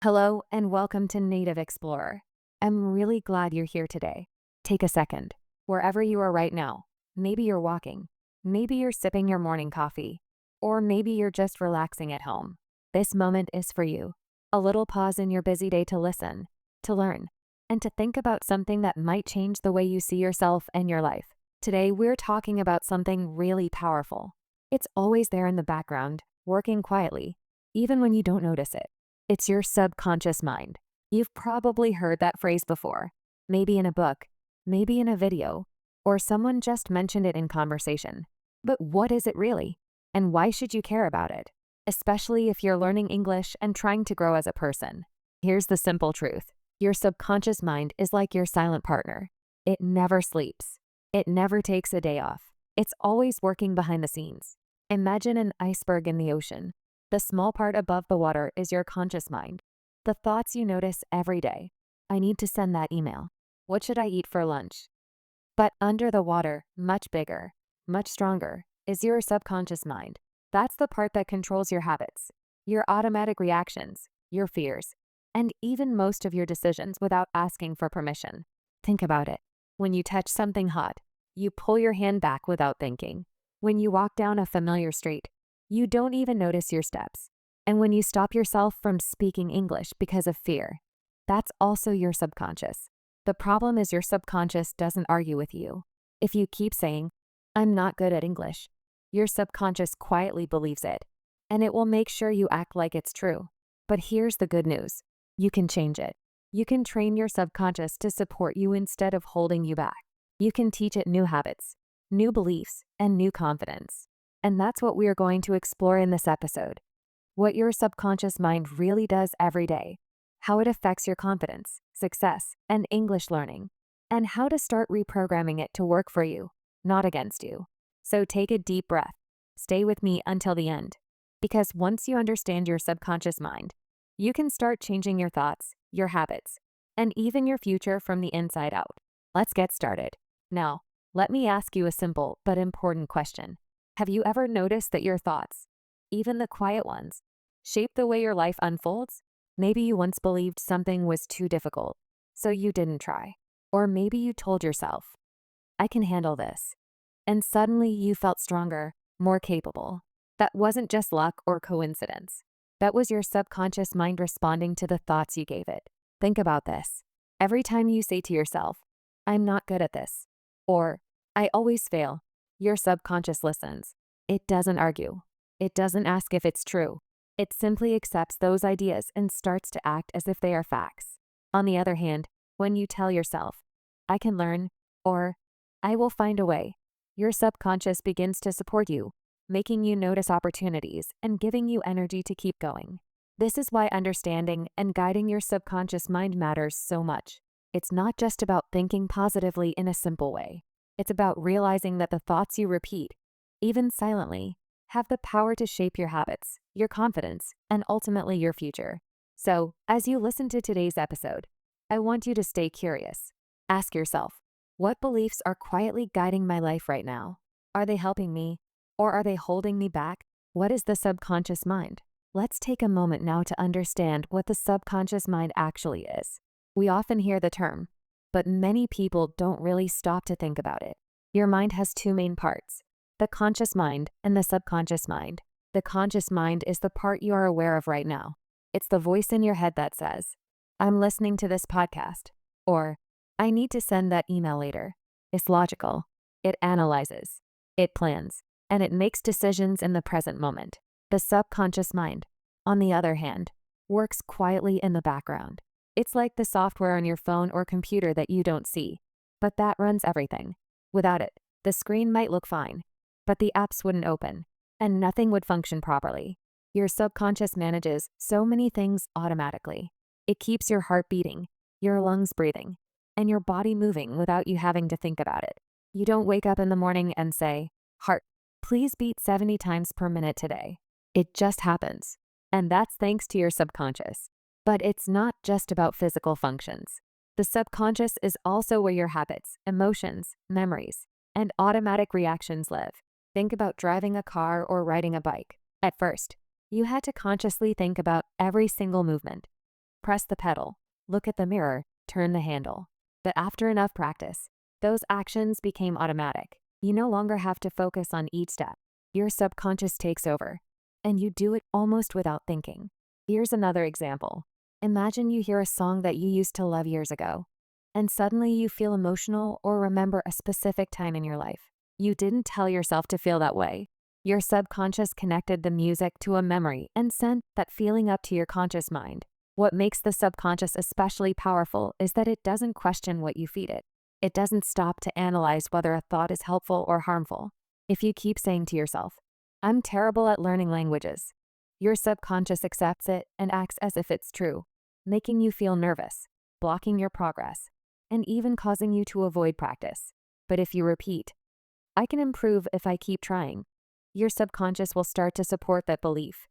Hello and welcome to Native Explorer. I'm really glad you're here today. Take a second, wherever you are right now. Maybe you're walking, maybe you're sipping your morning coffee, or maybe you're just relaxing at home. This moment is for you. A little pause in your busy day to listen, to learn, and to think about something that might change the way you see yourself and your life. Today, we're talking about something really powerful. It's always there in the background, working quietly, even when you don't notice it. It's your subconscious mind. You've probably heard that phrase before, maybe in a book, maybe in a video, or someone just mentioned it in conversation. But what is it really? And why should you care about it? Especially if you're learning English and trying to grow as a person. Here's the simple truth. Your subconscious mind is like your silent partner. It never sleeps. It never takes a day off. It's always working behind the scenes. Imagine an iceberg in the ocean. The small part above the water is your conscious mind. The thoughts you notice every day. I need to send that email. What should I eat for lunch? But under the water, much bigger, much stronger, is your subconscious mind. That's the part that controls your habits, your automatic reactions, your fears, and even most of your decisions without asking for permission. Think about it. When you touch something hot, you pull your hand back without thinking. When you walk down a familiar street, you don't even notice your steps. And when you stop yourself from speaking English because of fear, that's also your subconscious. The problem is your subconscious doesn't argue with you. If you keep saying, I'm not good at English, your subconscious quietly believes it, and it will make sure you act like it's true. But here's the good news. You can change it. You can train your subconscious to support you instead of holding you back. You can teach it new habits, new beliefs, and new confidence. And that's what we are going to explore in this episode. What your subconscious mind really does every day, how it affects your confidence, success, and English learning, and how to start reprogramming it to work for you, not against you. So take a deep breath. Stay with me until the end. Because once you understand your subconscious mind, you can start changing your thoughts, your habits, and even your future from the inside out. Let's get started. Now, let me ask you a simple but important question. Have you ever noticed that your thoughts, even the quiet ones, shape the way your life unfolds? Maybe you once believed something was too difficult, so you didn't try. Or maybe you told yourself, I can handle this. And suddenly you felt stronger, more capable. That wasn't just luck or coincidence. That was your subconscious mind responding to the thoughts you gave it. Think about this. Every time you say to yourself, I'm not good at this, or I always fail, your subconscious listens. It doesn't argue. It doesn't ask if it's true. It simply accepts those ideas and starts to act as if they are facts. On the other hand, when you tell yourself, I can learn, or I will find a way, your subconscious begins to support you, making you notice opportunities and giving you energy to keep going. This is why understanding and guiding your subconscious mind matters so much. It's not just about thinking positively in a simple way. It's about realizing that the thoughts you repeat, even silently, have the power to shape your habits, your confidence, and ultimately your future. So, as you listen to today's episode, I want you to stay curious. Ask yourself, what beliefs are quietly guiding my life right now? Are they helping me, or are they holding me back? What is the subconscious mind? Let's take a moment now to understand what the subconscious mind actually is. We often hear the term, but many people don't really stop to think about it. Your mind has two main parts, the conscious mind and the subconscious mind. The conscious mind is the part you are aware of right now. It's the voice in your head that says, I'm listening to this podcast, or I need to send that email later. It's logical. It analyzes. It plans. And it makes decisions in the present moment. The subconscious mind, on the other hand, works quietly in the background. It's like the software on your phone or computer that you don't see, but that runs everything. Without it, the screen might look fine, but the apps wouldn't open, and nothing would function properly. Your subconscious manages so many things automatically. It keeps your heart beating, your lungs breathing, and your body moving without you having to think about it. You don't wake up in the morning and say, Heart, please beat 70 times per minute today. It just happens, and that's thanks to your subconscious. But it's not just about physical functions. The subconscious is also where your habits, emotions, memories, and automatic reactions live. Think about driving a car or riding a bike. At first, you had to consciously think about every single movement. press the pedal, look at the mirror, turn the handle. But after enough practice, those actions became automatic. You no longer have to focus on each step. Your subconscious takes over, and you do it almost without thinking. Here's another example. Imagine you hear a song that you used to love years ago, and suddenly you feel emotional or remember a specific time in your life. You didn't tell yourself to feel that way. Your subconscious connected the music to a memory and sent that feeling up to your conscious mind. What makes the subconscious especially powerful is that it doesn't question what you feed it. It doesn't stop to analyze whether a thought is helpful or harmful. If you keep saying to yourself, "I'm terrible at learning languages," your subconscious accepts it and acts as if it's true, making you feel nervous, blocking your progress, and even causing you to avoid practice. But if you repeat, "I can improve if I keep trying," your subconscious will start to support that belief,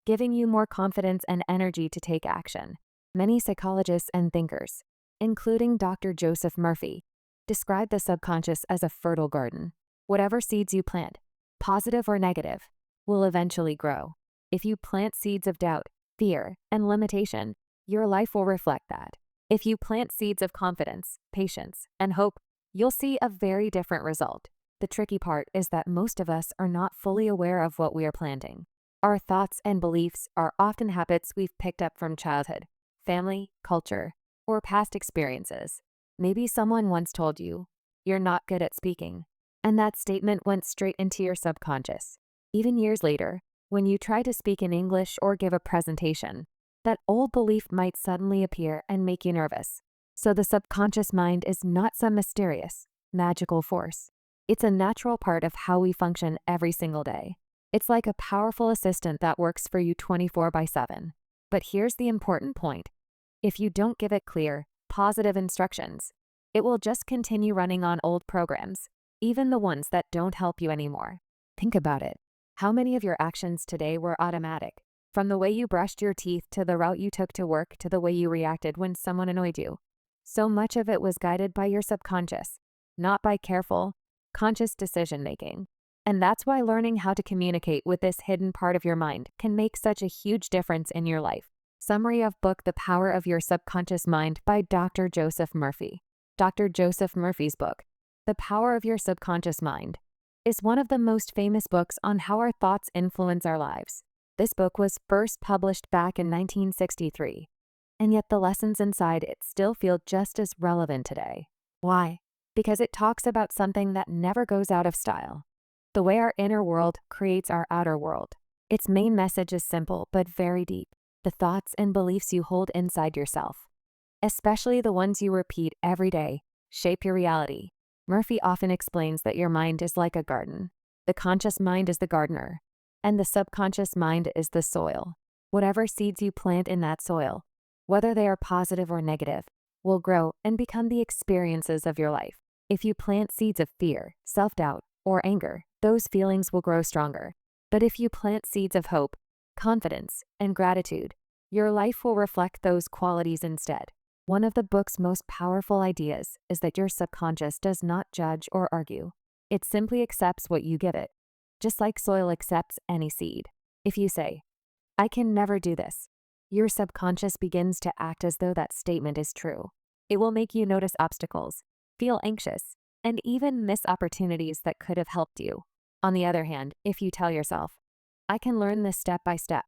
giving you more confidence and energy to take action. Many psychologists and thinkers, including Dr. Joseph Murphy, describe the subconscious as a fertile garden. Whatever seeds you plant, positive or negative, will eventually grow. If you plant seeds of doubt, fear, and limitation, your life will reflect that. If you plant seeds of confidence, patience, and hope, you'll see a very different result. The tricky part is that most of us are not fully aware of what we are planting. Our thoughts and beliefs are often habits we've picked up from childhood, family, culture, or past experiences. Maybe someone once told you, "You're not good at speaking," and that statement went straight into your subconscious. Even years later, when you try to speak in English or give a presentation, that old belief might suddenly appear and make you nervous. So the subconscious mind is not some mysterious, magical force. It's a natural part of how we function every single day. It's like a powerful assistant that works for you 24/7. But here's the important point. If you don't give it clear, positive instructions, it will just continue running on old programs, even the ones that don't help you anymore. Think about it. How many of your actions today were automatic? From the way you brushed your teeth to the route you took to work to the way you reacted when someone annoyed you. So much of it was guided by your subconscious, not by careful, conscious decision-making. And that's why learning how to communicate with this hidden part of your mind can make such a huge difference in your life. Summary of book The Power of Your Subconscious Mind by Dr. Joseph Murphy. Dr. Joseph Murphy's book, The Power of Your Subconscious Mind, is one of the most famous books on how our thoughts influence our lives. This book was first published back in 1963, and yet the lessons inside it still feel just as relevant today. Why? Because it talks about something that never goes out of style. The way our inner world creates our outer world. Its main message is simple but very deep. The thoughts and beliefs you hold inside yourself, especially the ones you repeat every day, shape your reality. Murphy often explains that your mind is like a garden. The conscious mind is the gardener, and the subconscious mind is the soil. Whatever seeds you plant in that soil, whether they are positive or negative, will grow and become the experiences of your life. If you plant seeds of fear, self-doubt, or anger, those feelings will grow stronger. But if you plant seeds of hope, confidence, and gratitude, your life will reflect those qualities instead. One of the book's most powerful ideas is that your subconscious does not judge or argue. It simply accepts what you give it, just like soil accepts any seed. If you say, "I can never do this," your subconscious begins to act as though that statement is true. It will make you notice obstacles, feel anxious, and even miss opportunities that could have helped you. On the other hand, if you tell yourself, "I can learn this step by step,"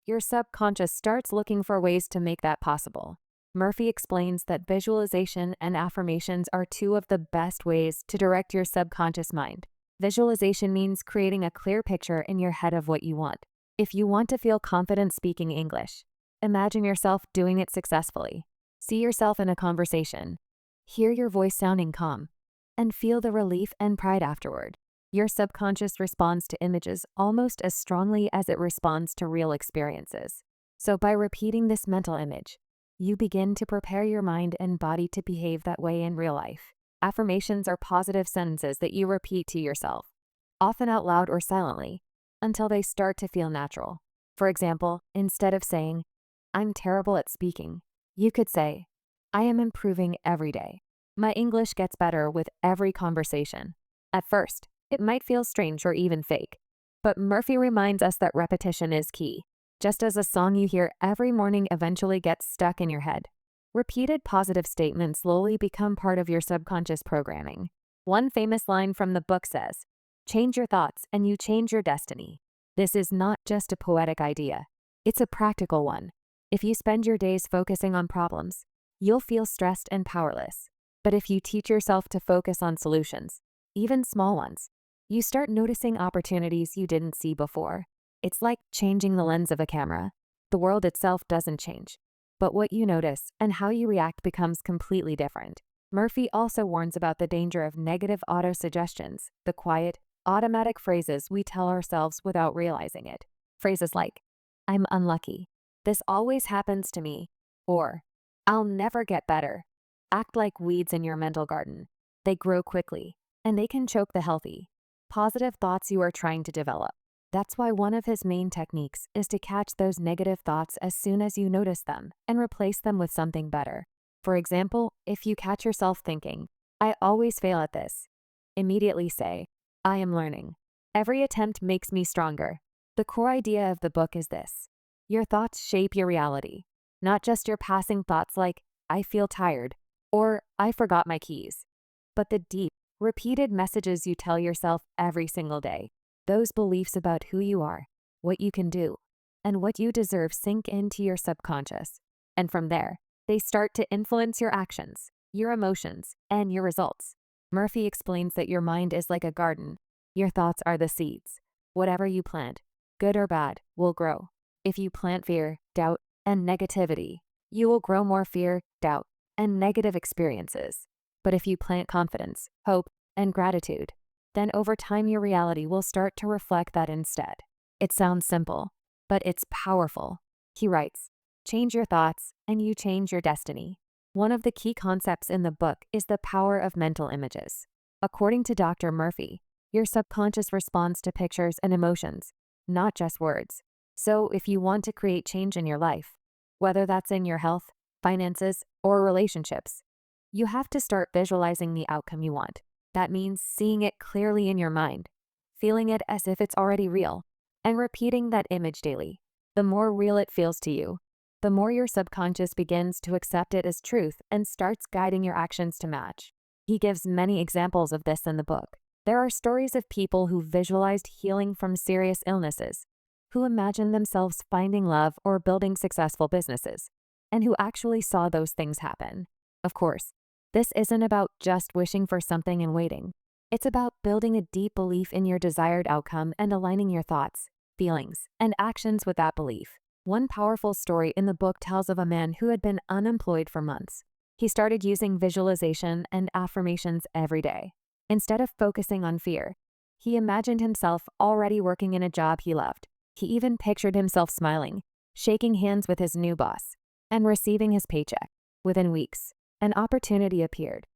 your subconscious starts looking for ways to make that possible. Murphy explains that visualization and affirmations are two of the best ways to direct your subconscious mind. Visualization means creating a clear picture in your head of what you want. If you want to feel confident speaking English, imagine yourself doing it successfully. See yourself in a conversation. Hear your voice sounding calm, and feel the relief and pride afterward. Your subconscious responds to images almost as strongly as it responds to real experiences. So by repeating this mental image, you begin to prepare your mind and body to behave that way in real life. Affirmations are positive sentences that you repeat to yourself, often out loud or silently, until they start to feel natural. For example, instead of saying, "I'm terrible at speaking," you could say, "I am improving every day. My English gets better with every conversation." At first, it might feel strange or even fake, but Murphy reminds us that repetition is key. just as a song you hear every morning eventually gets stuck in your head. Repeated positive statements slowly become part of your subconscious programming. One famous line from the book says, "Change your thoughts and you change your destiny." This is not just a poetic idea. It's a practical one. If you spend your days focusing on problems, you'll feel stressed and powerless. But if you teach yourself to focus on solutions, even small ones, you start noticing opportunities you didn't see before. It's like changing the lens of a camera. The world itself doesn't change, but what you notice and how you react becomes completely different. Murphy also warns about the danger of negative autosuggestions, the quiet, automatic phrases we tell ourselves without realizing it. Phrases like, "I'm unlucky," "This always happens to me," or "I'll never get better," act like weeds in your mental garden. They grow quickly, and they can choke the healthy, positive thoughts you are trying to develop. That's why one of his main techniques is to catch those negative thoughts as soon as you notice them and replace them with something better. For example, if you catch yourself thinking, "I always fail at this," immediately say, "I am learning. Every attempt makes me stronger." The core idea of the book is this: your thoughts shape your reality, not just your passing thoughts like, "I feel tired," or "I forgot my keys," but the deep, repeated messages you tell yourself every single day. Those beliefs about who you are, what you can do, and what you deserve sink into your subconscious. And from there, they start to influence your actions, your emotions, and your results. Murphy explains that your mind is like a garden. Your thoughts are the seeds. Whatever you plant, good or bad, will grow. If you plant fear, doubt, and negativity, you will grow more fear, doubt, and negative experiences. But if you plant confidence, hope, and gratitude, then over time your reality will start to reflect that instead. It sounds simple, but it's powerful. He writes, "Change your thoughts and you change your destiny." One of the key concepts in the book is the power of mental images. According to Dr. Murphy, your subconscious responds to pictures and emotions, not just words. So if you want to create change in your life, whether that's in your health, finances, or relationships, you have to start visualizing the outcome you want. That means seeing it clearly in your mind, feeling it as if it's already real, and repeating that image daily. The more real it feels to you, the more your subconscious begins to accept it as truth and starts guiding your actions to match. He gives many examples of this in the book. There are stories of people who visualized healing from serious illnesses, who imagined themselves finding love or building successful businesses, and who actually saw those things happen. Of course, this isn't about just wishing for something and waiting. It's about building a deep belief in your desired outcome and aligning your thoughts, feelings, and actions with that belief. One powerful story in the book tells of a man who had been unemployed for months. He started using visualization and affirmations every day. Instead of focusing on fear, he imagined himself already working in a job he loved. He even pictured himself smiling, shaking hands with his new boss, and receiving his paycheck. Within weeks, an opportunity appeared,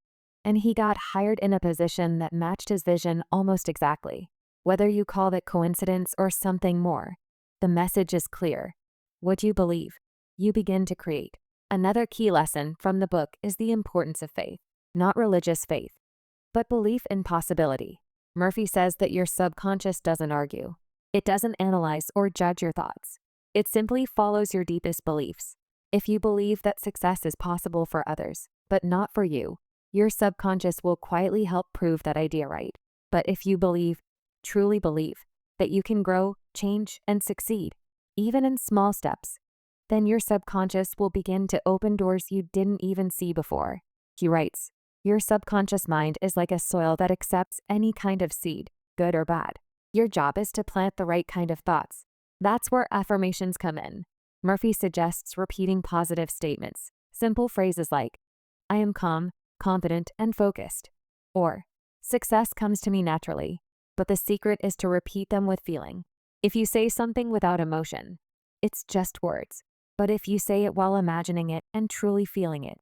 and he got hired in a position that matched his vision almost exactly. Whether you call it coincidence or something more, the message is clear. What you believe, you begin to create. Another key lesson from the book is the importance of faith, not religious faith, but belief in possibility. Murphy says that your subconscious doesn't argue. It doesn't analyze or judge your thoughts. It simply follows your deepest beliefs. If you believe that success is possible for others, but not for you, your subconscious will quietly help prove that idea right. But if you believe, truly believe, that you can grow, change, and succeed, even in small steps, then your subconscious will begin to open doors you didn't even see before. He writes, "Your subconscious mind is like a soil that accepts any kind of seed, good or bad. Your job is to plant the right kind of thoughts." That's where affirmations come in. Murphy suggests repeating positive statements, simple phrases like, "I am calm, confident, and focused," or "Success comes to me naturally." But the secret is to repeat them with feeling. If you say something without emotion, it's just words. But if you say it while imagining it and truly feeling it,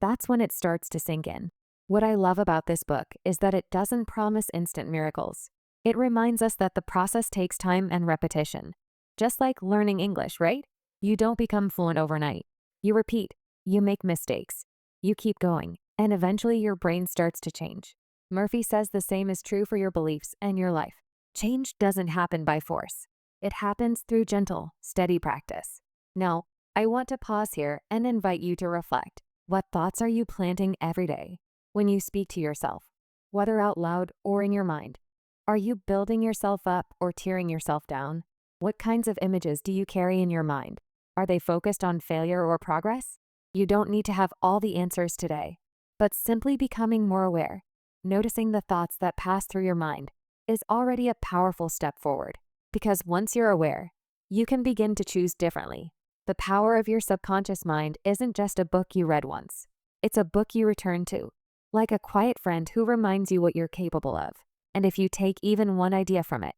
that's when it starts to sink in. What I love about this book is that it doesn't promise instant miracles. It reminds us that the process takes time and repetition. Just like learning English, right? You don't become fluent overnight. You repeat, you make mistakes, you keep going, and eventually your brain starts to change. Murphy says the same is true for your beliefs and your life. Change doesn't happen by force. It happens through gentle, steady practice. Now, I want to pause here and invite you to reflect. What thoughts are you planting every day when you speak to yourself, whether out loud or in your mind? Are you building yourself up or tearing yourself down? What kinds of images do you carry in your mind? Are they focused on failure or progress? You don't need to have all the answers today, but simply becoming more aware, noticing the thoughts that pass through your mind, is already a powerful step forward. Because once you're aware, you can begin to choose differently. The power of your subconscious mind isn't just a book you read once. It's a book you return to, like a quiet friend who reminds you what you're capable of. And if you take even one idea from it,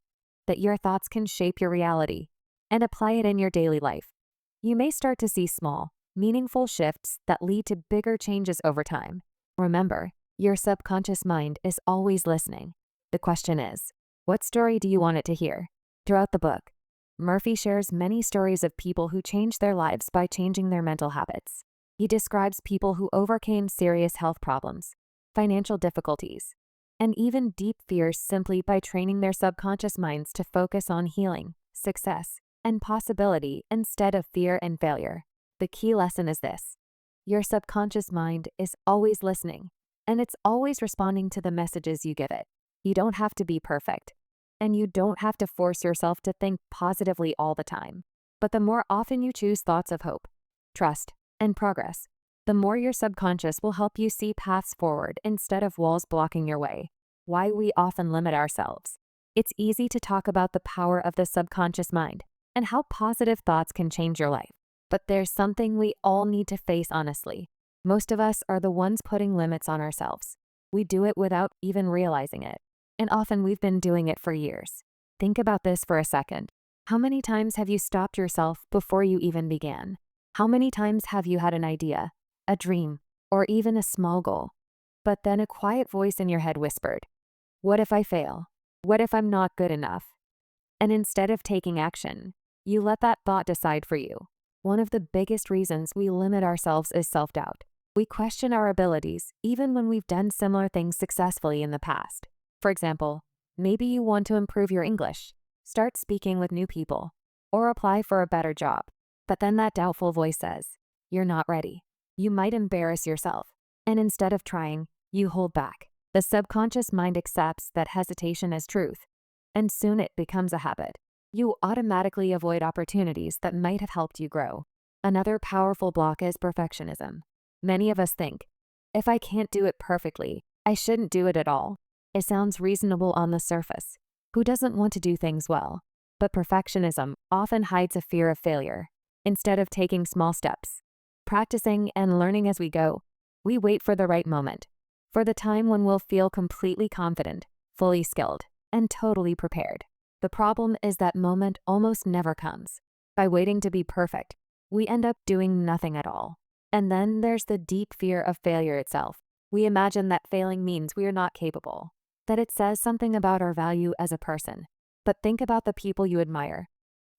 that your thoughts can shape your reality, and apply it in your daily life, you may start to see small, meaningful shifts that lead to bigger changes over time. Remember, your subconscious mind is always listening. The question is, what story do you want it to hear? Throughout the book, Murphy shares many stories of people who changed their lives by changing their mental habits. He describes people who overcame serious health problems, financial difficulties, and even deep fears simply by training their subconscious minds to focus on healing, success, and possibility instead of fear and failure. The key lesson is this: your subconscious mind is always listening, and it's always responding to the messages you give it. You don't have to be perfect, and you don't have to force yourself to think positively all the time. But the more often you choose thoughts of hope, trust, and progress, the more your subconscious will help you see paths forward instead of walls blocking your way. Why we often limit ourselves. It's easy to talk about the power of the subconscious mind and how positive thoughts can change your life. But there's something we all need to face honestly. Most of us are the ones putting limits on ourselves. We do it without even realizing it. And often we've been doing it for years. Think about this for a second. How many times have you stopped yourself before you even began? How many times have you had an idea, a dream, or even a small goal, but then a quiet voice in your head whispered, "What if I fail? What if I'm not good enough?" And instead of taking action, you let that thought decide for you. One of the biggest reasons we limit ourselves is self-doubt. We question our abilities even when we've done similar things successfully in the past. For example, maybe you want to improve your English, start speaking with new people, or apply for a better job. But then that doubtful voice says, "You're not ready. You might embarrass yourself." And instead of trying, you hold back. The subconscious mind accepts that hesitation as truth, and soon it becomes a habit. You automatically avoid opportunities that might have helped you grow. Another powerful block is perfectionism. Many of us think, if I can't do it perfectly, I shouldn't do it at all. It sounds reasonable on the surface. Who doesn't want to do things well? But perfectionism often hides a fear of failure. Instead of taking small steps, practicing and learning as we go, we wait for the right moment, for the time when we'll feel completely confident, fully skilled, and totally prepared. The problem is that moment almost never comes. By waiting to be perfect, we end up doing nothing at all. And then there's the deep fear of failure itself. We imagine that failing means we are not capable, that it says something about our value as a person. But think about the people you admire: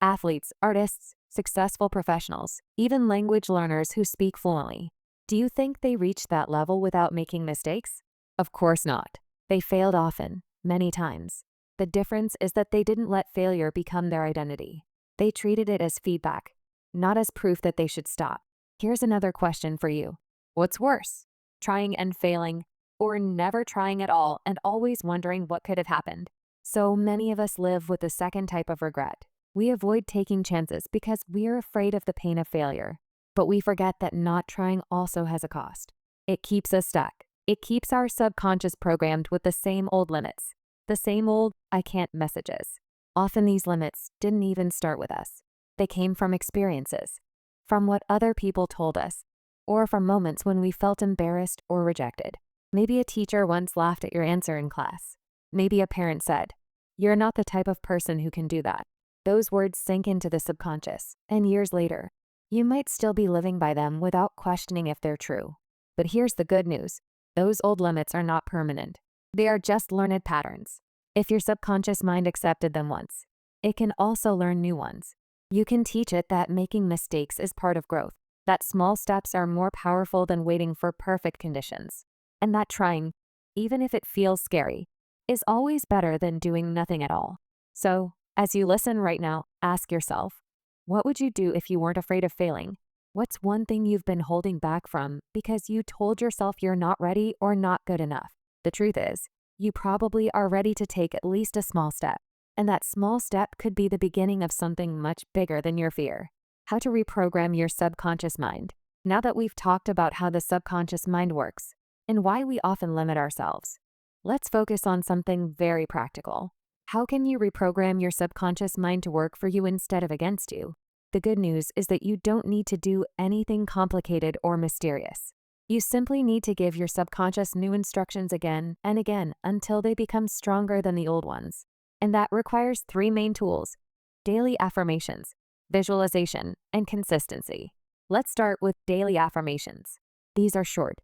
athletes, artists, successful professionals, even language learners who speak fluently. Do you think they reached that level without making mistakes? Of course not. They failed often, many times. The difference is that they didn't let failure become their identity. They treated it as feedback, not as proof that they should stop. Here's another question for you. What's worse, trying and failing, or never trying at all and always wondering what could have happened? So many of us live with the second type of regret. We avoid taking chances because we are afraid of the pain of failure. But we forget that not trying also has a cost. It keeps us stuck. It keeps our subconscious programmed with the same old limits, the same old "I can't" messages. Often these limits didn't even start with us. They came from experiences, from what other people told us, or from moments when we felt embarrassed or rejected. Maybe a teacher once laughed at your answer in class. Maybe a parent said, "You're not the type of person who can do that." Those words sink into the subconscious, and years later, you might still be living by them without questioning if they're true. But here's the good news. Those old limits are not permanent. They are just learned patterns. If your subconscious mind accepted them once, it can also learn new ones. You can teach it that making mistakes is part of growth, that small steps are more powerful than waiting for perfect conditions, and that trying, even if it feels scary, is always better than doing nothing at all. So, As you listen right now, ask yourself, what would you do if you weren't afraid of failing? What's one thing you've been holding back from because you told yourself you're not ready or not good enough? The truth is, you probably are ready to take at least a small step. And that small step could be the beginning of something much bigger than your fear. How to reprogram your subconscious mind. Now that we've talked about how the subconscious mind works and why we often limit ourselves, let's focus on something very practical. How can you reprogram your subconscious mind to work for you instead of against you? The good news is that you don't need to do anything complicated or mysterious. You simply need to give your subconscious new instructions again and again until they become stronger than the old ones. And that requires three main tools: daily affirmations, visualization, and consistency. Let's start with daily affirmations. These are short,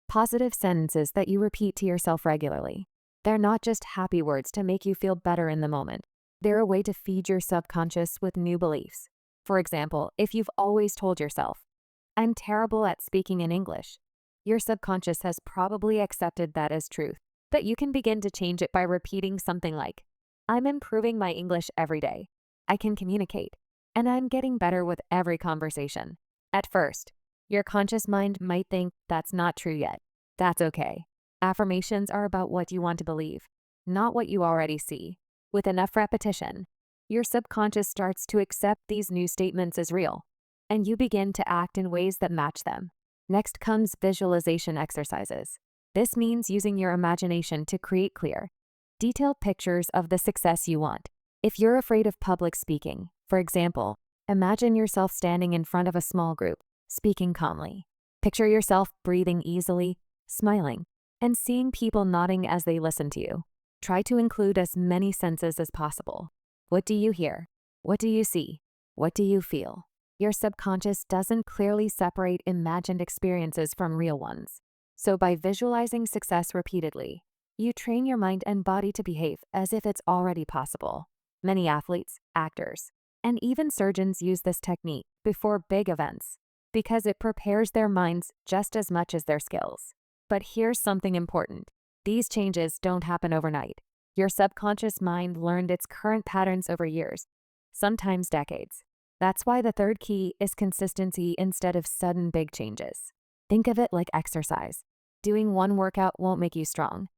positive sentences that you repeat to yourself regularly. They're not just happy words to make you feel better in the moment. They're a way to feed your subconscious with new beliefs. For example, if you've always told yourself, "I'm terrible at speaking in English," your subconscious has probably accepted that as truth. But you can begin to change it by repeating something like, "I'm improving my English every day. I can communicate, and I'm getting better with every conversation." At first, your conscious mind might think that's not true yet. That's okay. Affirmations are about what you want to believe, not what you already see. With enough repetition, your subconscious starts to accept these new statements as real, and you begin to act in ways that match them. Next comes visualization exercises. This means using your imagination to create clear, detailed pictures of the success you want. If you're afraid of public speaking, for example, imagine yourself standing in front of a small group, speaking calmly. Picture yourself breathing easily, smiling, and seeing people nodding as they listen to you. Try to include as many senses as possible. What do you hear? What do you see? What do you feel? Your subconscious doesn't clearly separate imagined experiences from real ones. So by visualizing success repeatedly, you train your mind and body to behave as if it's already possible. Many athletes, actors, and even surgeons use this technique before big events because it prepares their minds just as much as their skills. But here's something important. These changes don't happen overnight. Your subconscious mind learned its current patterns over years, sometimes decades. That's why the third key is consistency instead of sudden big changes. Think of it like exercise. Doing one workout won't make you strong,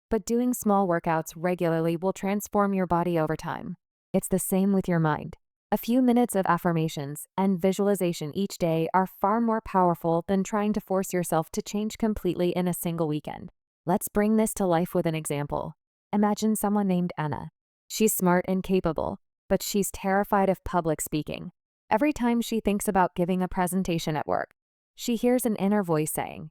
but doing small workouts regularly will transform your body over time. It's the same with your mind. A few minutes of affirmations and visualization each day are far more powerful than trying to force yourself to change completely in a single weekend. Let's bring this to life with an example. Imagine someone named Anna. She's smart and capable, but she's terrified of public speaking. Every time she thinks about giving a presentation at work, she hears an inner voice saying,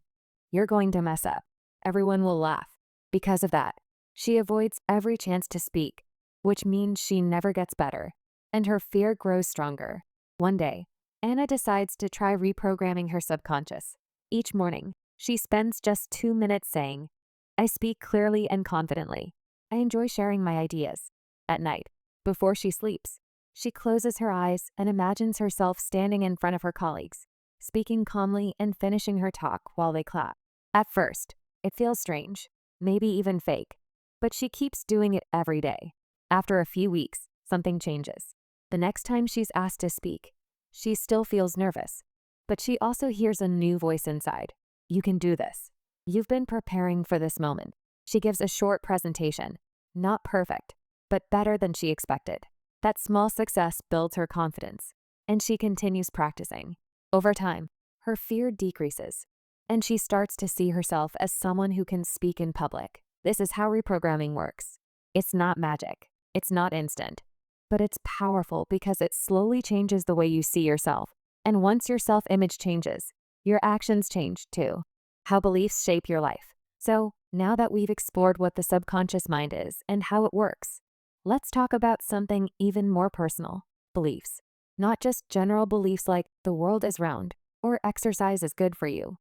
"You're going to mess up. Everyone will laugh." Because of that, she avoids every chance to speak, which means she never gets better, and her fear grows stronger. One day, Anna decides to try reprogramming her subconscious. Each morning, she spends just 2 minutes saying, "I speak clearly and confidently. I enjoy sharing my ideas." At night, before she sleeps, she closes her eyes and imagines herself standing in front of her colleagues, speaking calmly and finishing her talk while they clap. At first, it feels strange, maybe even fake, but she keeps doing it every day. After a few weeks, something changes. The next time she's asked to speak, she still feels nervous, but she also hears a new voice inside. "You can do this. You've been preparing for this moment." She gives a short presentation, not perfect, but better than she expected. That small success builds her confidence, and she continues practicing. Over time, her fear decreases, and she starts to see herself as someone who can speak in public. This is how reprogramming works. It's not magic. It's not instant. But it's powerful because it slowly changes the way you see yourself. And once your self-image changes, your actions change too. How beliefs shape your life. So, now that we've explored what the subconscious mind is and how it works, let's talk about something even more personal: beliefs. Not just general beliefs like the world is round or exercise is good for you,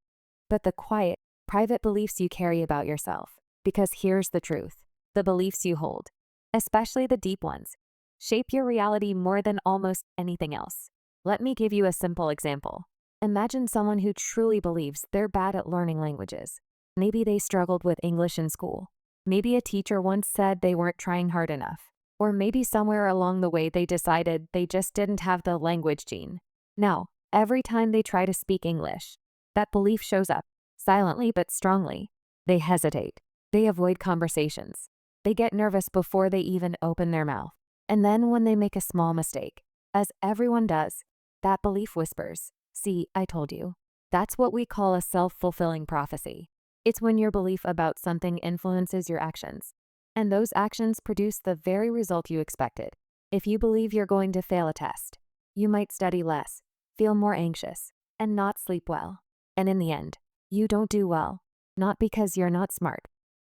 but the quiet, private beliefs you carry about yourself. Because here's the truth: the beliefs you hold, especially the deep ones, shape your reality more than almost anything else. Let me give you a simple example. Imagine someone who truly believes they're bad at learning languages. Maybe they struggled with English in school. Maybe a teacher once said they weren't trying hard enough. Or maybe somewhere along the way they decided they just didn't have the language gene. Now, every time they try to speak English, that belief shows up, silently but strongly. They hesitate. They avoid conversations. They get nervous before they even open their mouth. And then when they make a small mistake, as everyone does, that belief whispers, "See, I told you." That's what we call a self-fulfilling prophecy. It's when your belief about something influences your actions, and those actions produce the very result you expected. If you believe you're going to fail a test, you might study less, feel more anxious, and not sleep well. And in the end, you don't do well, not because you're not smart,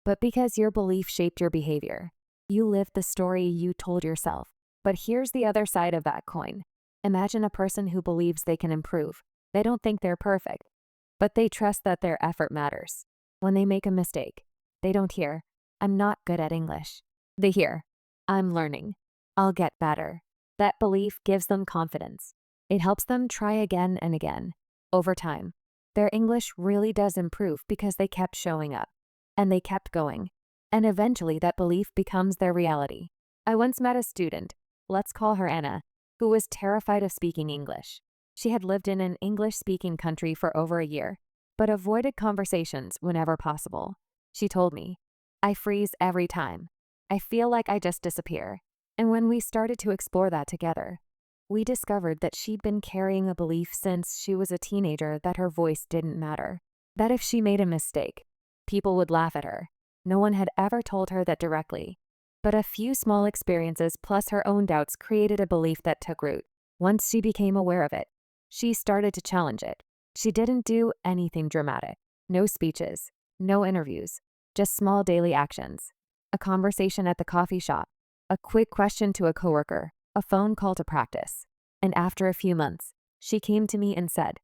but because your belief shaped your behavior. You lived the story you told yourself. But here's the other side of that coin. Imagine a person who believes they can improve. They don't think they're perfect, but they trust that their effort matters. When they make a mistake, they don't hear, "I'm not good at English." They hear, "I'm learning. I'll get better." That belief gives them confidence. It helps them try again and again. Over time, their English really does improve because they kept showing up, and they kept going. And eventually that belief becomes their reality. I once met a student, let's call her Anna, who was terrified of speaking English. She had lived in an English-speaking country for over a year, but avoided conversations whenever possible. She told me, "I freeze every time. I feel like I just disappear." And when we started to explore that together, we discovered that she'd been carrying a belief since she was a teenager that her voice didn't matter, that if she made a mistake, people would laugh at her. No one had ever told her that directly, but a few small experiences plus her own doubts created a belief that took root. Once she became aware of it, she started to challenge it. She didn't do anything dramatic. No speeches, no interviews, just small daily actions. A conversation at the coffee shop, a quick question to a coworker, a phone call to practice. And after a few months, she came to me and said,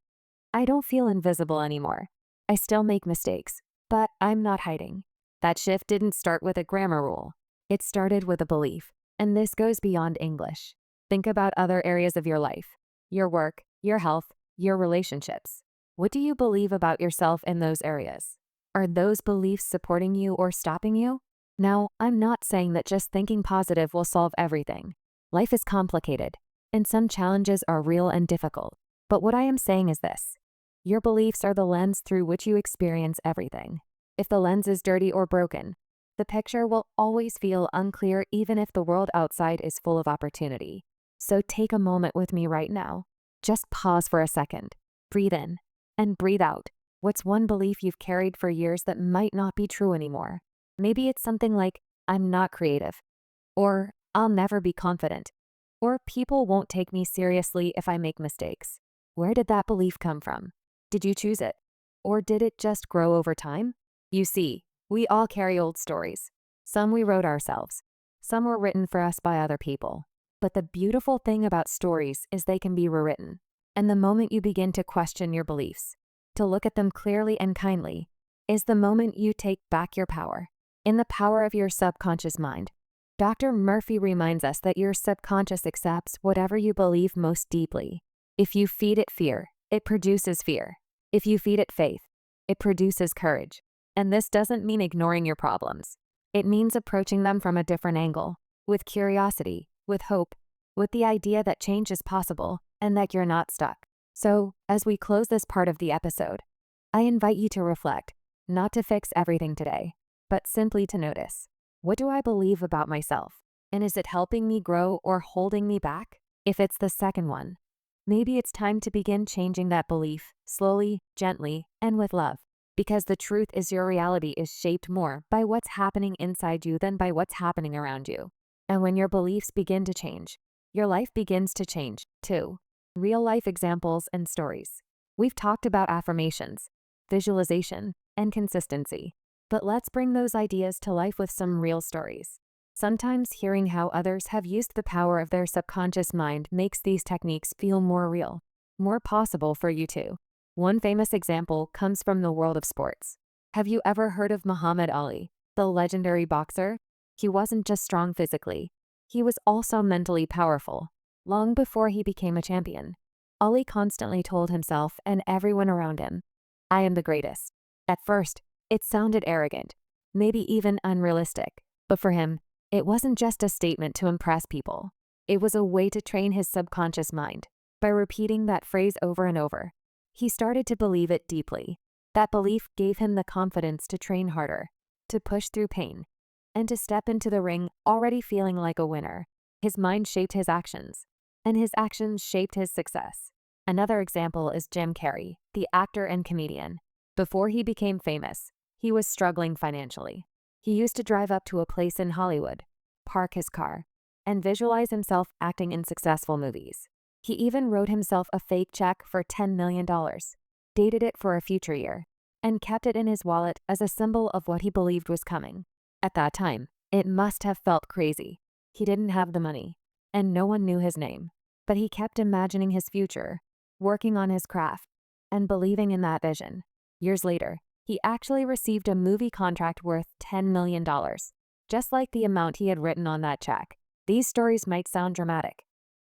"I don't feel invisible anymore. I still make mistakes, but I'm not hiding." That shift didn't start with a grammar rule. It started with a belief. And this goes beyond English. Think about other areas of your life, your work, your health, your relationships. What do you believe about yourself in those areas? Are those beliefs supporting you or stopping you? Now, I'm not saying that just thinking positive will solve everything. Life is complicated, and some challenges are real and difficult. But what I am saying is this: your beliefs are the lens through which you experience everything. If the lens is dirty or broken, the picture will always feel unclear even if the world outside is full of opportunity. So take a moment with me right now. Just pause for a second. Breathe in and breathe out. What's one belief you've carried for years that might not be true anymore? Maybe it's something like, "I'm not creative," or "I'll never be confident," or "People won't take me seriously if I make mistakes." Where did that belief come from? Did you choose it? Or did it just grow over time? You see, we all carry old stories. Some we wrote ourselves. Some were written for us by other people. But the beautiful thing about stories is they can be rewritten. And the moment you begin to question your beliefs, to look at them clearly and kindly, is the moment you take back your power. In The Power of Your Subconscious Mind, Dr. Murphy reminds us that your subconscious accepts whatever you believe most deeply. If you feed it fear, it produces fear. If you feed it faith, it produces courage. And this doesn't mean ignoring your problems. It means approaching them from a different angle, with curiosity, with hope, with the idea that change is possible and that you're not stuck. So, as we close this part of the episode, I invite you to reflect, not to fix everything today, but simply to notice. What do I believe about myself? And is it helping me grow or holding me back? If it's the second one, maybe it's time to begin changing that belief, slowly, gently, and with love. Because the truth is your reality is shaped more by what's happening inside you than by what's happening around you. And when your beliefs begin to change, your life begins to change, too. Real life examples and stories. We've talked about affirmations, visualization, and consistency. But let's bring those ideas to life with some real stories. Sometimes hearing how others have used the power of their subconscious mind makes these techniques feel more real, more possible for you too. One famous example comes from the world of sports. Have you ever heard of Muhammad Ali, the legendary boxer? He wasn't just strong physically. He was also mentally powerful. Long before he became a champion, Ali constantly told himself and everyone around him, "I am the greatest." At first, it sounded arrogant, maybe even unrealistic. But for him, It wasn't just a statement to impress people. It was a way to train his subconscious mind. By repeating that phrase over and over, he started to believe it deeply. That belief gave him the confidence to train harder, to push through pain, and to step into the ring already feeling like a winner. His mind shaped his actions, and his actions shaped his success. Another example is Jim Carrey, the actor and comedian. Before he became famous, he was struggling financially. He used to drive up to a place in Hollywood, park his car, and visualize himself acting in successful movies. He even wrote himself a fake check for $10 million, dated it for a future year, and kept it in his wallet as a symbol of what he believed was coming. At that time, it must have felt crazy. He didn't have the money, and no one knew his name. But he kept imagining his future, working on his craft, and believing in that vision. Years later, he actually received a movie contract worth $10 million, just like the amount he had written on that check. These stories might sound dramatic,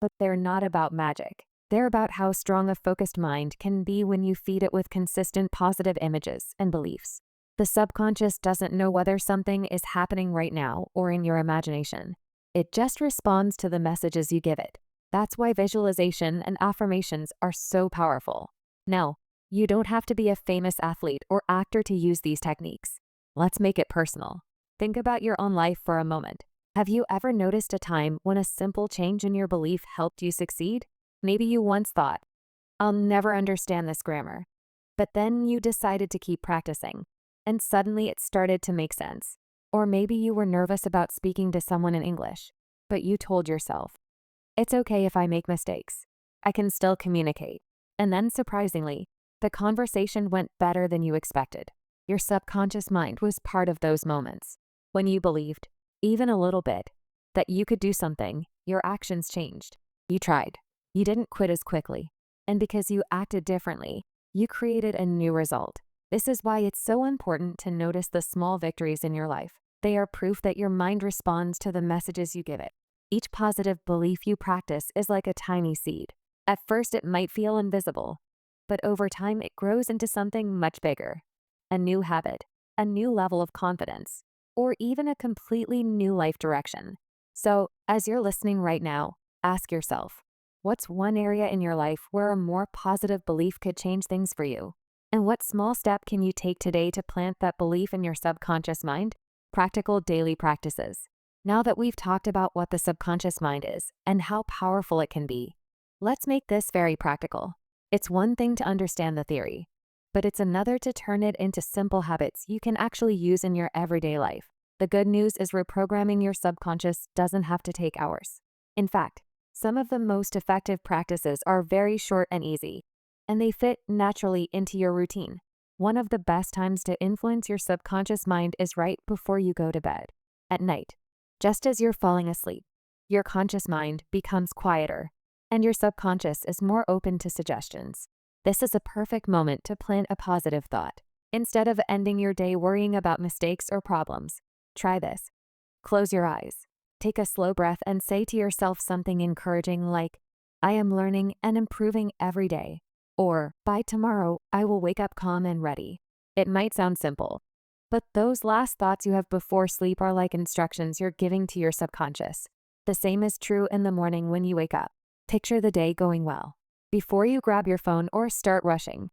but they're not about magic. They're about how strong a focused mind can be when you feed it with consistent positive images and beliefs. The subconscious doesn't know whether something is happening right now or in your imagination. It just responds to the messages you give it. That's why visualization and affirmations are so powerful. Now, you don't have to be a famous athlete or actor to use these techniques. Let's make it personal. Think about your own life for a moment. Have you ever noticed a time when a simple change in your belief helped you succeed? Maybe you once thought, "I'll never understand this grammar." But then you decided to keep practicing, and suddenly it started to make sense. Or maybe you were nervous about speaking to someone in English, but you told yourself, "It's okay if I make mistakes. I can still communicate." And then surprisingly, the conversation went better than you expected. Your subconscious mind was part of those moments. When you believed, even a little bit, that you could do something, your actions changed. You tried. You didn't quit as quickly. And because you acted differently, you created a new result. This is why it's so important to notice the small victories in your life. They are proof that your mind responds to the messages you give it. Each positive belief you practice is like a tiny seed. At first, it might feel invisible, but over time, it grows into something much bigger. A new habit, a new level of confidence, or even a completely new life direction. So, as you're listening right now, ask yourself, what's one area in your life where a more positive belief could change things for you? And what small step can you take today to plant that belief in your subconscious mind? Practical daily practices. Now that we've talked about what the subconscious mind is and how powerful it can be, let's make this very practical. It's one thing to understand the theory, but it's another to turn it into simple habits you can actually use in your everyday life. The good news is reprogramming your subconscious doesn't have to take hours. In fact, some of the most effective practices are very short and easy, and they fit naturally into your routine. One of the best times to influence your subconscious mind is right before you go to bed. At night, just as you're falling asleep, your conscious mind becomes quieter, and your subconscious is more open to suggestions. This is a perfect moment to plant a positive thought. Instead of ending your day worrying about mistakes or problems, try this. Close your eyes. Take a slow breath and say to yourself something encouraging like, "I am learning and improving every day." Or, "By tomorrow, I will wake up calm and ready." It might sound simple, but those last thoughts you have before sleep are like instructions you're giving to your subconscious. The same is true in the morning when you wake up. Picture the day going well. Before you grab your phone or start rushing,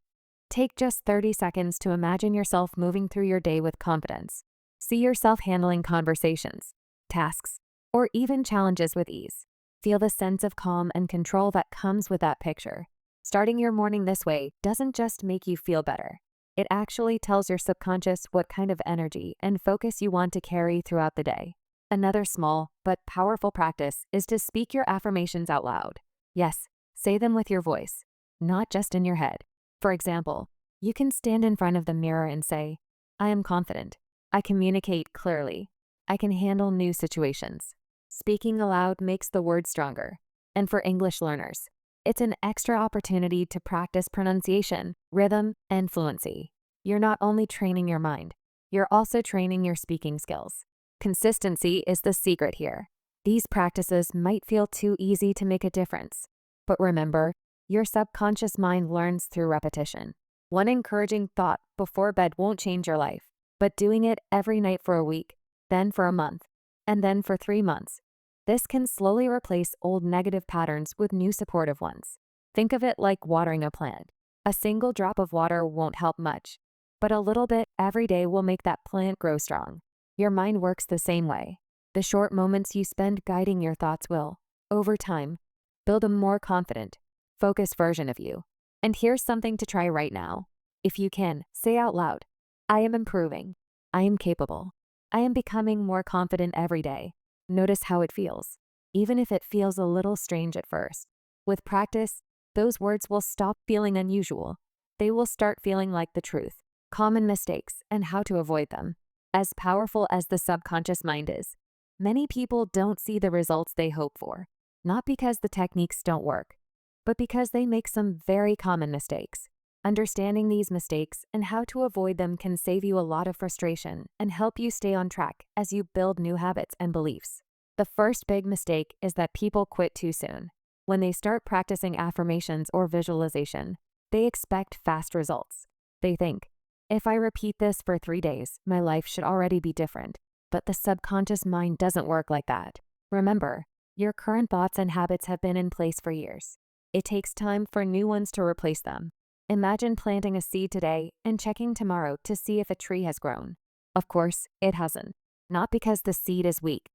take just 30 seconds to imagine yourself moving through your day with confidence. See yourself handling conversations, tasks, or even challenges with ease. Feel the sense of calm and control that comes with that picture. Starting your morning this way doesn't just make you feel better. It actually tells your subconscious what kind of energy and focus you want to carry throughout the day. Another small but powerful practice is to speak your affirmations out loud. Yes, say them with your voice, not just in your head. For example, you can stand in front of the mirror and say, "I am confident. I communicate clearly. I can handle new situations." Speaking aloud makes the words stronger. And for English learners, it's an extra opportunity to practice pronunciation, rhythm, and fluency. You're not only training your mind, you're also training your speaking skills. Consistency is the secret here. These practices might feel too easy to make a difference, but remember, your subconscious mind learns through repetition. One encouraging thought before bed won't change your life, but doing it every night for a week, then for a month, and then for 3 months. This can slowly replace old negative patterns with new supportive ones. Think of it like watering a plant. A single drop of water won't help much, but a little bit every day will make that plant grow strong. Your mind works the same way. The short moments you spend guiding your thoughts will, over time, build a more confident, focused version of you. And here's something to try right now. If you can, say out loud, I am improving. I am capable. I am becoming more confident every day. Notice how it feels, even if it feels a little strange at first. With practice, those words will stop feeling unusual. They will start feeling like the truth. Common mistakes and how to avoid them. As powerful as the subconscious mind is, many people don't see the results they hope for, not because the techniques don't work, but because they make some very common mistakes. Understanding these mistakes and how to avoid them can save you a lot of frustration and help you stay on track as you build new habits and beliefs. The first big mistake is that people quit too soon. When they start practicing affirmations or visualization, they expect fast results. They think, if I repeat this for 3 days, my life should already be different. But the subconscious mind doesn't work like that. Remember, your current thoughts and habits have been in place for years. It takes time for new ones to replace them. Imagine planting a seed today and checking tomorrow to see if a tree has grown. Of course, it hasn't. Not because the seed is weak,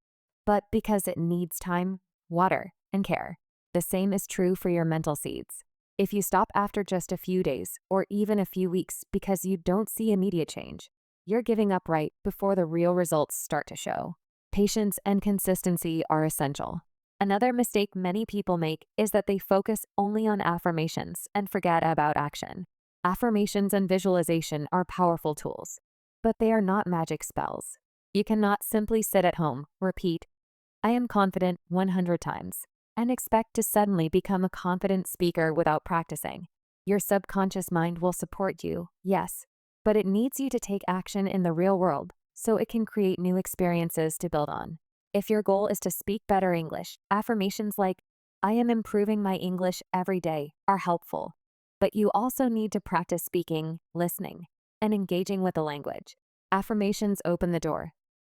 but because it needs time, water, and care. The same is true for your mental seeds. If you stop after just a few days or even a few weeks because you don't see immediate change, you're giving up right before the real results start to show. Patience and consistency are essential. Another mistake many people make is that they focus only on affirmations and forget about action. Affirmations and visualization are powerful tools, but they are not magic spells. You cannot simply sit at home, repeat, I am confident 100 times, and expect to suddenly become a confident speaker without practicing. Your subconscious mind will support you, yes, but it needs you to take action in the real world so it can create new experiences to build on. If your goal is to speak better English, affirmations like, I am improving my English every day are helpful. But you also need to practice speaking, listening, and engaging with the language. Affirmations open the door,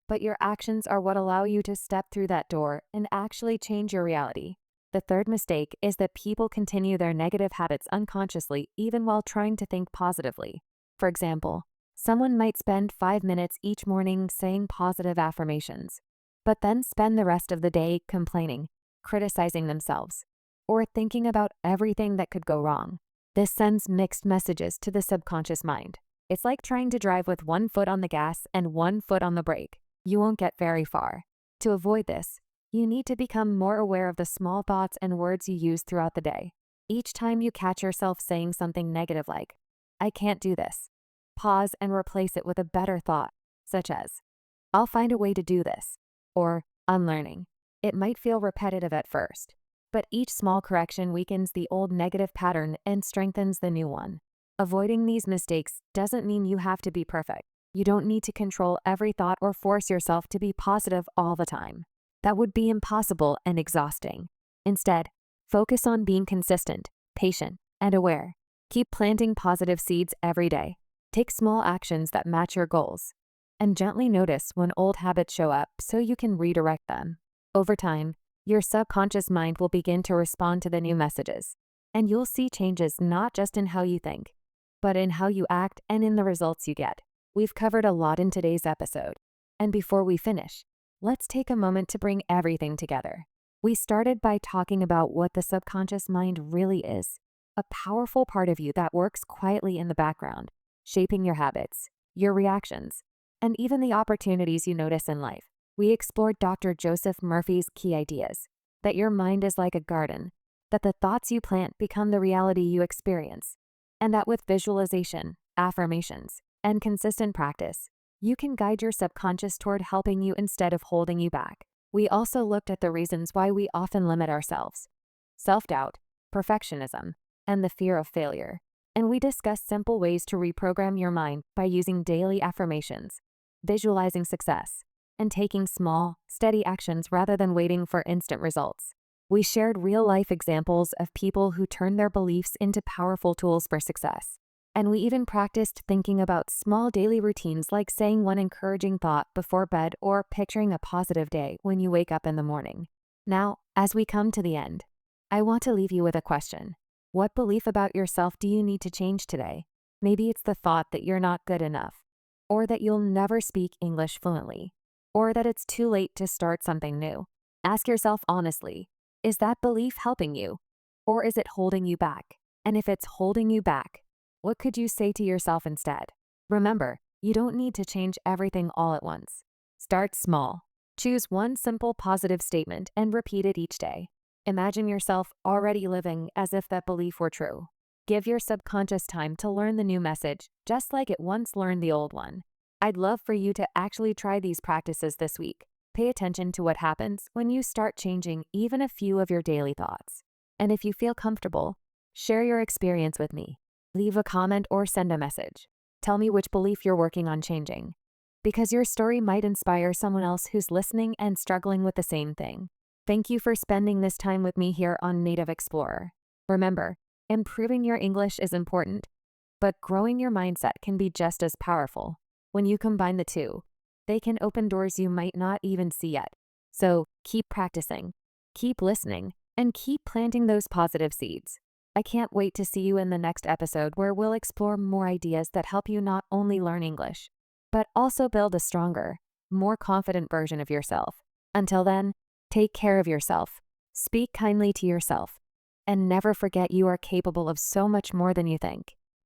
but your actions are what allow you to step through that door and actually change your reality. The third mistake is that people continue their negative habits unconsciously even while trying to think positively. For example, someone might spend 5 minutes each morning saying positive affirmations, but then spend the rest of the day complaining, criticizing themselves, or thinking about everything that could go wrong. This sends mixed messages to the subconscious mind. It's like trying to drive with one foot on the gas and one foot on the brake. You won't get very far. To avoid this, you need to become more aware of the small thoughts and words you use throughout the day. Each time you catch yourself saying something negative like, I can't do this, pause and replace it with a better thought, such as, I'll find a way to do this, or unlearning. It might feel repetitive at first, but each small correction weakens the old negative pattern and strengthens the new one. Avoiding these mistakes doesn't mean you have to be perfect. You don't need to control every thought or force yourself to be positive all the time. That would be impossible and exhausting. Instead, focus on being consistent, patient, and aware. Keep planting positive seeds every day. Take small actions that match your goals, and gently notice when old habits show up so you can redirect them. Over time, your subconscious mind will begin to respond to the new messages, and you'll see changes not just in how you think, but in how you act and in the results you get. We've covered a lot in today's episode, and before we finish, let's take a moment to bring everything together. We started by talking about what the subconscious mind really is, a powerful part of you that works quietly in the background, shaping your habits, your reactions, and even the opportunities you notice in life. We explored Dr. Joseph Murphy's key ideas, that your mind is like a garden, that the thoughts you plant become the reality you experience, and that with visualization, affirmations, and consistent practice, you can guide your subconscious toward helping you instead of holding you back. We also looked at the reasons why we often limit ourselves: self-doubt, perfectionism, and the fear of failure. And we discussed simple ways to reprogram your mind by using daily affirmations, visualizing success, and taking small, steady actions rather than waiting for instant results. We shared real-life examples of people who turned their beliefs into powerful tools for success. And we even practiced thinking about small daily routines like saying one encouraging thought before bed or picturing a positive day when you wake up in the morning. Now, as we come to the end, I want to leave you with a question. What belief about yourself do you need to change today? Maybe it's the thought that you're not good enough, or that you'll never speak English fluently, or that it's too late to start something new. Ask yourself honestly, is that belief helping you, or is it holding you back? And if it's holding you back, what could you say to yourself instead? Remember, you don't need to change everything all at once. Start small. Choose one simple positive statement and repeat it each day. Imagine yourself already living as if that belief were true. Give your subconscious time to learn the new message, just like it once learned the old one. I'd love for you to actually try these practices this week. Pay attention to what happens when you start changing even a few of your daily thoughts. And if you feel comfortable, share your experience with me. Leave a comment or send a message. Tell me which belief you're working on changing, because your story might inspire someone else who's listening and struggling with the same thing. Thank you for spending this time with me here on Native Explorer. Remember, improving your English is important, but growing your mindset can be just as powerful. When you combine the two, they can open doors you might not even see yet. So keep practicing, keep listening, and keep planting those positive seeds. I can't wait to see you in the next episode where we'll explore more ideas that help you not only learn English, but also build a stronger, more confident version of yourself. Until then, take care of yourself, speak kindly to yourself, and never forget you are capable of so much more than you think.